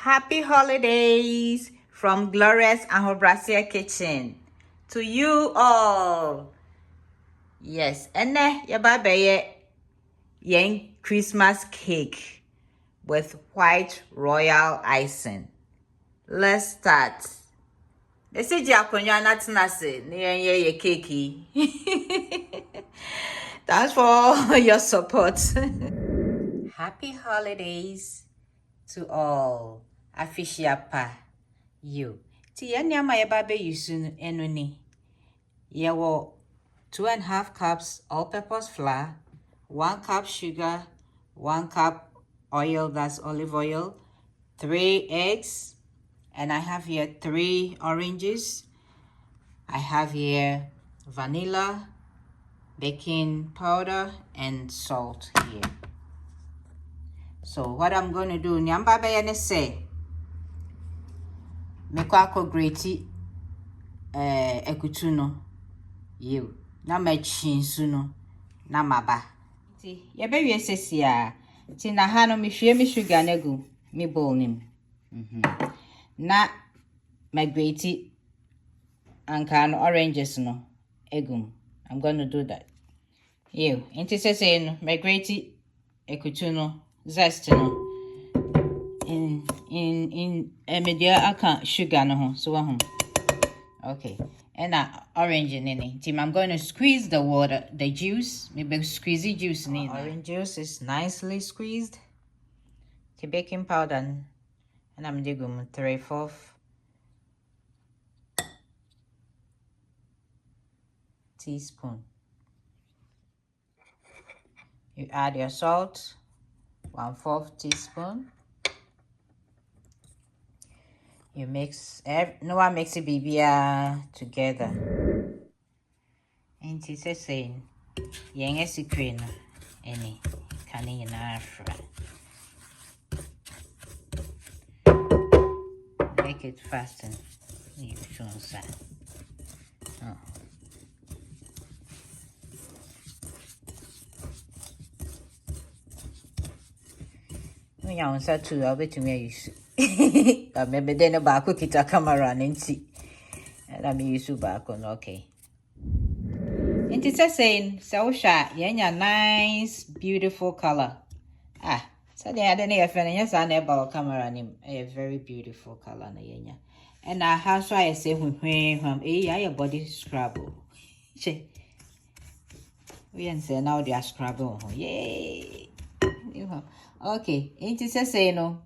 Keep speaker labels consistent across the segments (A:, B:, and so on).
A: Happy holidays from Glorious Ahobrasia Kitchen to you all. Yes, and yababe yen Christmas cake with white royal icing. Let's start. They say Japonya not nasi ye cakey. Thanks for your support. Happy holidays to all. Afishiapa you. Ti yanyama yababe yusun enuni. Yawo 2.5 cups all-purpose flour, 1 cup sugar, 1 cup oil, that's olive oil, 3 eggs, and I have here 3 oranges. I have here vanilla, baking powder, and salt here. So what I'm going to do, nyamba bayane say, mekwako greti ekutuno you. Na machinsu no na maba. Ti yebe wie sesi a. Ti na ha no me hwie me sugar na gu me bowl nim. Na greti Nkwan oranges no egum. I'm going to do that. You. Inti sese no me greti ekutu no zest no in media aka sugar no ho so ho. Okay. And orange in it. I'm going to squeeze the water, the juice. Maybe squeezy juice in it. Orange juice is nicely squeezed. The baking powder, and I'm doing 3/4 teaspoon. You add your salt, 1/4 teaspoon. You mix, no one makes it BBR together. And it's a saying, young as a cream, any canning in Africa. Make it fast and you show that. Oh. No, you answer to I'll bet to me. Maybe then about cook it a camera and see. And I'm used to back on okay. And it's a saying, so shy, yanya nice, beautiful color. Ah, so they had any friend, yes, I never camera name a very beautiful color. And I have so I say when your body scrabble. We and say now they are scrabble. Yay. Okay, it is a say no.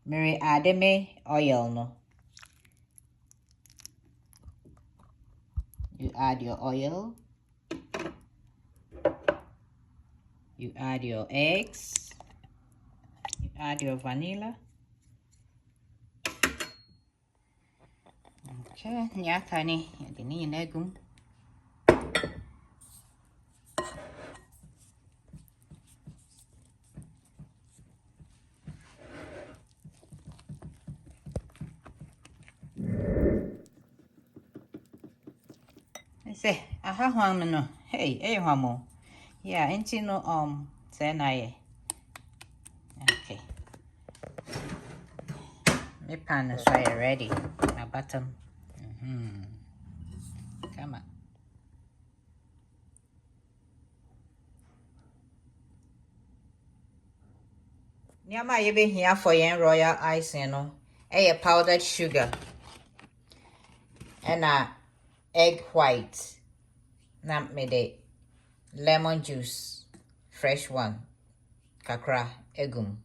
A: Mary Ademe oil no. You add your oil. You add your eggs. You add your vanilla. Okay, nyakani yadini negum. Say, aha no. Hey, hamo. Yeah, ain't no say na. Okay. My pan is ready. My bottom. Come on. Nyama you be here for your royal icing no. Powdered sugar. And egg white. Na me de lemon juice, fresh one. Kakra egum.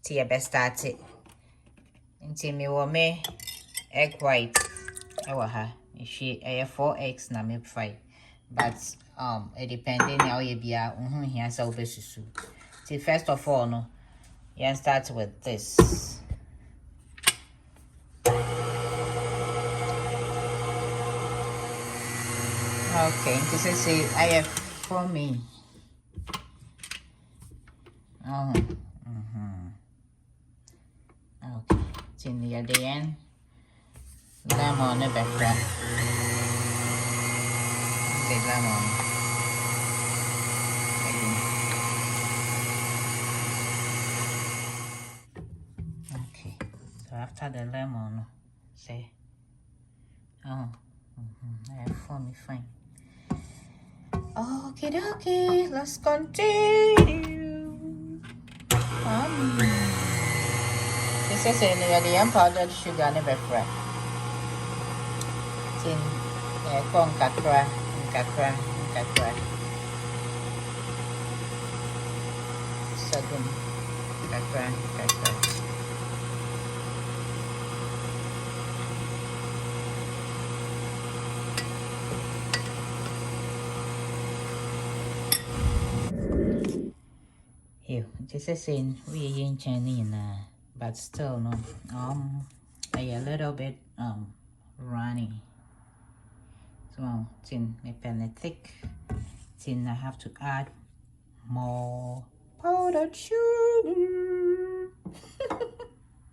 A: Ti e best start it. Inti me wo me egg white. Ewa ha. She 4 eggs na me 5. But it depending how you be here so besusu. See, first of all no. You start with this. Okay, this is it. I have for me. Okay. It's near the end. Lemon, the background. Okay, lemon. after the lemon. Say, oh, for me fine. Okay, let's continue. This is the powdered sugar never fry. Tin, nkakra. Sorghum, nkakra. Here, this is in we in China, but still no. A little bit runny. So tin me pen thick. Tin I have to add more powdered sugar.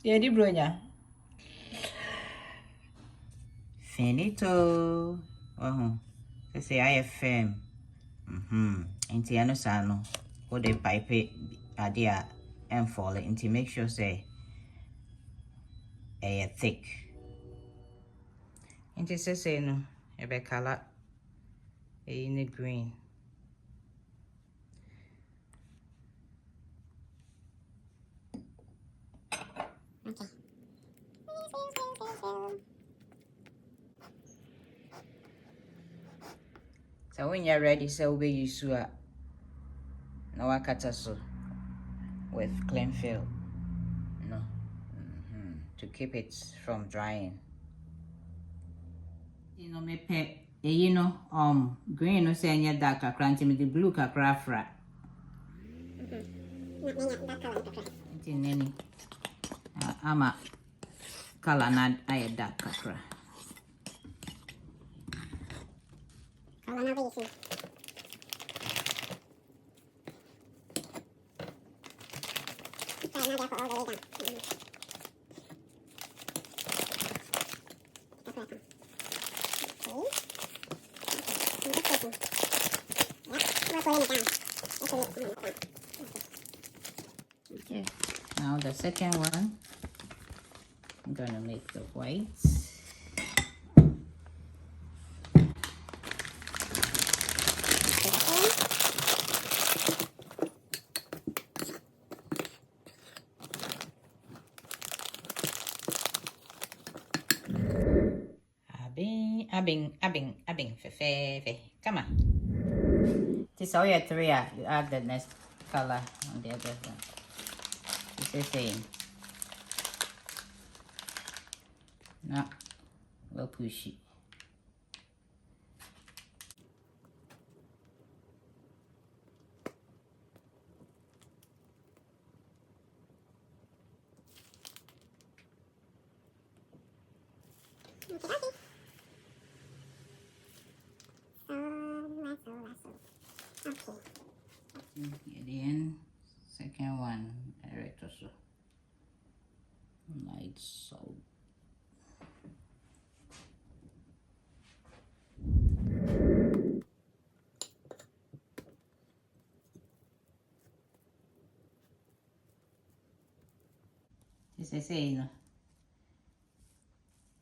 A: Yeah, di bronya. Finito. They say I FM. Inti ano sano. What the pipe idea and fall into make sure say a thick. Inti say no a be color in the green. Okay. So when you're ready, so we use no wakatasu with clean fill. No. To keep it from drying. You know, me pet, green no say any dark cranty me the blue crackra. Nini. Ama color not I dark crackra. Okay, now the second one, I'm gonna make the whites. Abing, fe. Come on. This all your three, you add the next color on the other one. It's the same. No, we'll push it. Okay, then second one, right also. Light salt. This is saying,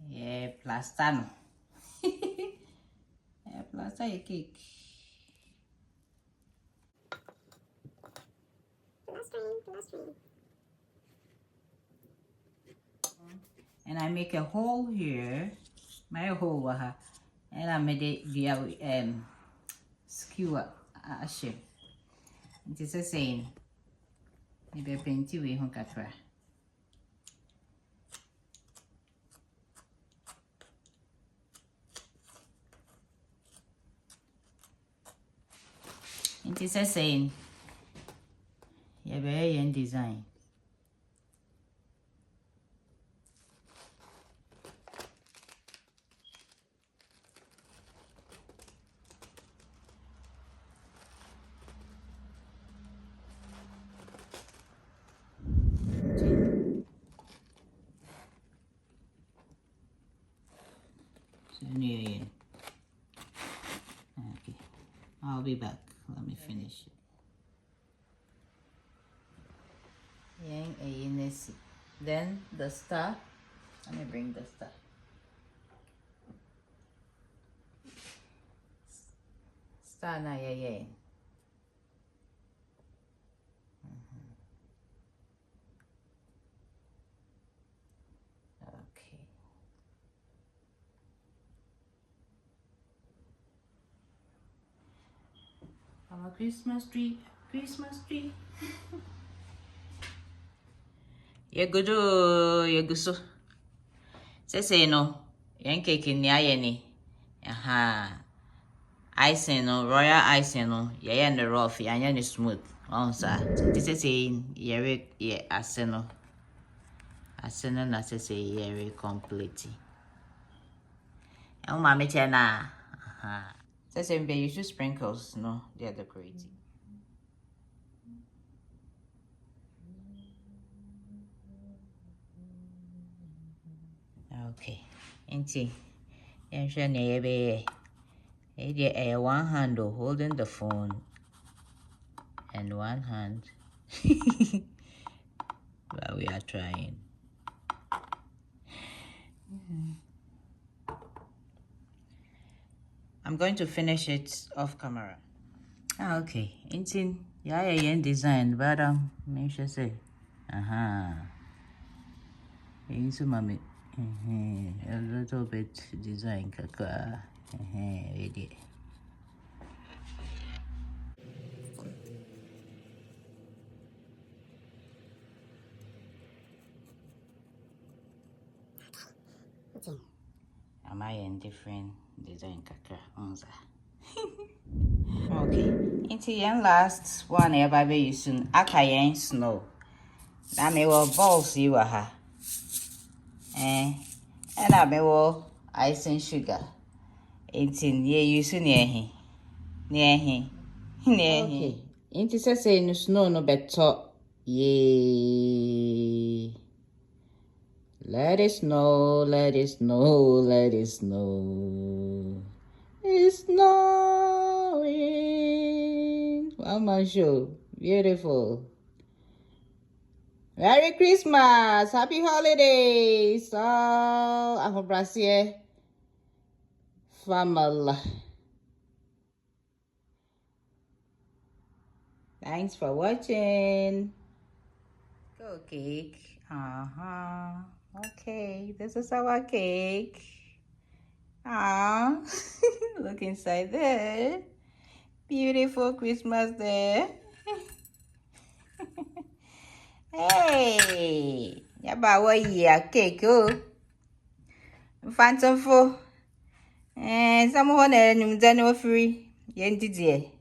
A: yeah, plastano. Yeah, plaster your cake. Plastering. And I make a hole here, my hole, and I made it via skewer shape. It is the same. Maybe plenty we hung at her. It is the same. Yeah, very in design. Okay, I'll be back. Let me finish it. Then the star Let me bring the stuff. Star na yeah. Okay. I'm a Christmas tree. You good so. Say no. Yan cake in the ayeni. Aha. Icing no, royal icing no. Yeah, and the rough, and smooth. Oh, sir. This is saying, yeah, aseno. Aseno na say yeah, complete. Oh, mammy, Chena. Aha. Says you use sprinkles, no, they are decorating. Okay, auntie, and one hand holding the phone and one hand. But we are trying. I'm going to finish it off camera. Okay, auntie, yeah, design, but make sure say, into mommy. A little bit design kaka. Ready. Am I in different design kaka? Okay. Into the last one ever be using akayen snow. That may well balls you ha. And I may well icing sugar. Into ye using near he. Okay. Into say no snow no better. Yay. Let it snow. It's snowing. Mama show. Beautiful. Merry Christmas. Happy holidays. All I hope Brazil family. Thanks for watching. Go cake. Okay, this is our cake. Look inside there. Beautiful Christmas there. Hey, yaba wa ya cake oh. Phantom fo. Some one nyum dane ofiri. Yen didie.